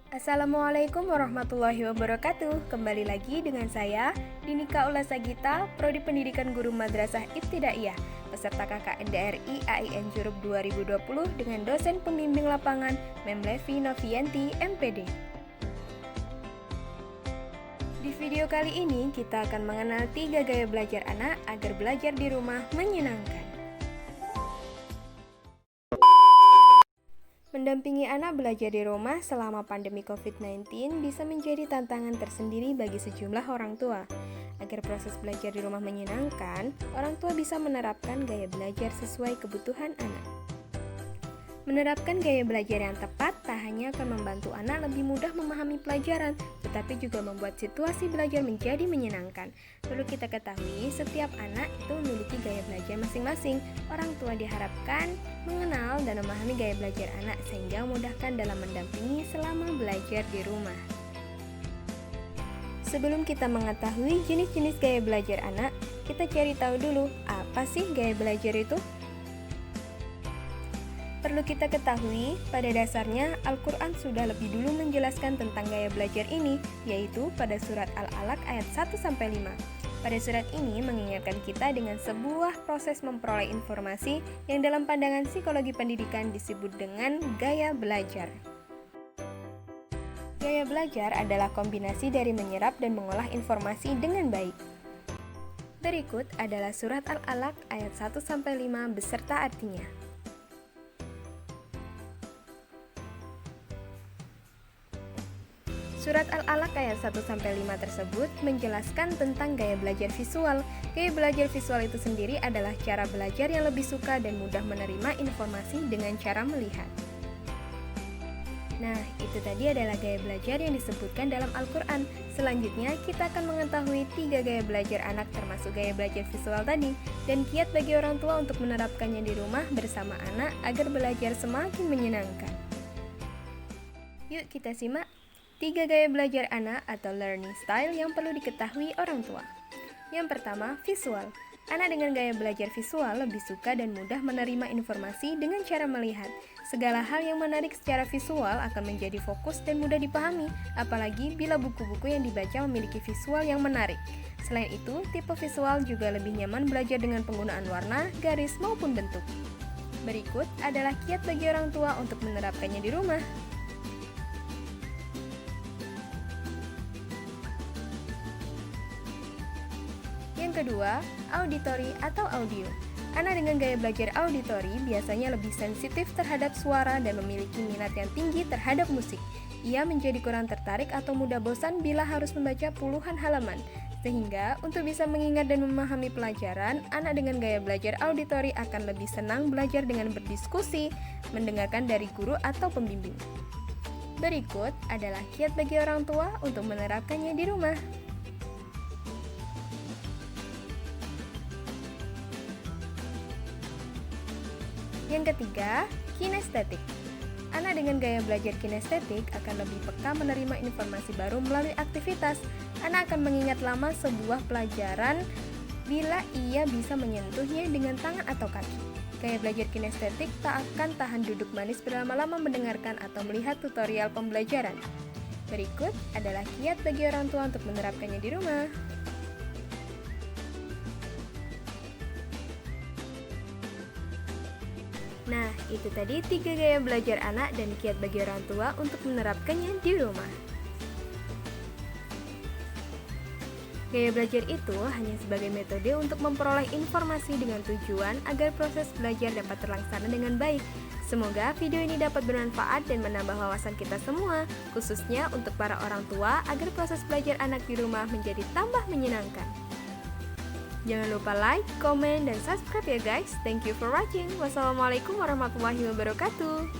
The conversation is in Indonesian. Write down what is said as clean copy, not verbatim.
Assalamualaikum warahmatullahi wabarakatuh. Kembali lagi dengan saya, Dinika Ula Sagita, Prodi Pendidikan Guru Madrasah Ibtidaiyah, peserta KKNDRI AIN Jurub 2020 dengan dosen pembimbing lapangan Memlevi Novianti, MPD. Di video kali ini, kita akan mengenal 3 gaya belajar anak agar belajar di rumah menyenangkan. Mendampingi anak belajar di rumah selama pandemi COVID-19 bisa menjadi tantangan tersendiri bagi sejumlah orang tua. Agar proses belajar di rumah menyenangkan, orang tua bisa menerapkan gaya belajar sesuai kebutuhan anak. Menerapkan gaya belajar yang tepat tak hanya akan membantu anak lebih mudah memahami pelajaran, tetapi juga membuat situasi belajar menjadi menyenangkan. Perlu kita ketahui, setiap anak itu memiliki gaya belajar masing-masing. Orang tua diharapkan mengenal dan memahami gaya belajar anak sehingga memudahkan dalam mendampingi selama belajar di rumah. Sebelum kita mengetahui jenis-jenis gaya belajar anak, kita cari tahu dulu apa sih gaya belajar itu? Perlu kita ketahui, pada dasarnya Al-Quran sudah lebih dulu menjelaskan tentang gaya belajar ini, yaitu pada surat Al-Alaq ayat 1-5. Pada surat ini mengingatkan kita dengan sebuah proses memperoleh informasi yang dalam pandangan psikologi pendidikan disebut dengan gaya belajar. Gaya belajar adalah kombinasi dari menyerap dan mengolah informasi dengan baik. Berikut adalah surat Al-Alaq ayat 1-5 beserta artinya. Surat Al-Alaq ayat 1-5 tersebut menjelaskan tentang gaya belajar visual. Gaya belajar visual itu sendiri adalah cara belajar yang lebih suka dan mudah menerima informasi dengan cara melihat. Nah, itu tadi adalah gaya belajar yang disebutkan dalam Al-Quran. Selanjutnya, kita akan mengetahui 3 gaya belajar anak termasuk gaya belajar visual tadi, dan kiat bagi orang tua untuk menerapkannya di rumah bersama anak agar belajar semakin menyenangkan. Yuk kita simak 3 gaya belajar anak atau learning style yang perlu diketahui orang tua. Yang pertama, visual. Anak dengan gaya belajar visual lebih suka dan mudah menerima informasi dengan cara melihat. Segala hal yang menarik secara visual akan menjadi fokus dan mudah dipahami, apalagi bila buku-buku yang dibaca memiliki visual yang menarik. Selain itu, tipe visual juga lebih nyaman belajar dengan penggunaan warna, garis, maupun bentuk. Berikut adalah kiat bagi orang tua untuk menerapkannya di rumah. Yang kedua, auditory atau audio. Anak dengan gaya belajar auditory biasanya lebih sensitif terhadap suara dan memiliki minat yang tinggi terhadap musik. Ia menjadi kurang tertarik atau mudah bosan bila harus membaca puluhan halaman. Sehingga, untuk bisa mengingat dan memahami pelajaran, anak dengan gaya belajar auditory akan lebih senang belajar dengan berdiskusi, mendengarkan dari guru atau pembimbing. Berikut adalah kiat bagi orang tua untuk menerapkannya di rumah. Yang ketiga, kinestetik. Anak dengan gaya belajar kinestetik akan lebih peka menerima informasi baru melalui aktivitas. Anak akan mengingat lama sebuah pelajaran bila ia bisa menyentuhnya dengan tangan atau kaki. Gaya belajar kinestetik tak akan tahan duduk manis berlama-lama mendengarkan atau melihat tutorial pembelajaran. Berikut adalah kiat bagi orang tua untuk menerapkannya di rumah. Nah, itu tadi 3 gaya belajar anak dan kiat bagi orang tua untuk menerapkannya di rumah. Gaya belajar itu hanya sebagai metode untuk memperoleh informasi dengan tujuan agar proses belajar dapat terlaksana dengan baik. Semoga video ini dapat bermanfaat dan menambah wawasan kita semua, khususnya untuk para orang tua agar proses belajar anak di rumah menjadi tambah menyenangkan. Jangan lupa like, komen, dan subscribe ya guys. Thank you for watching. Wassalamualaikum warahmatullahi wabarakatuh.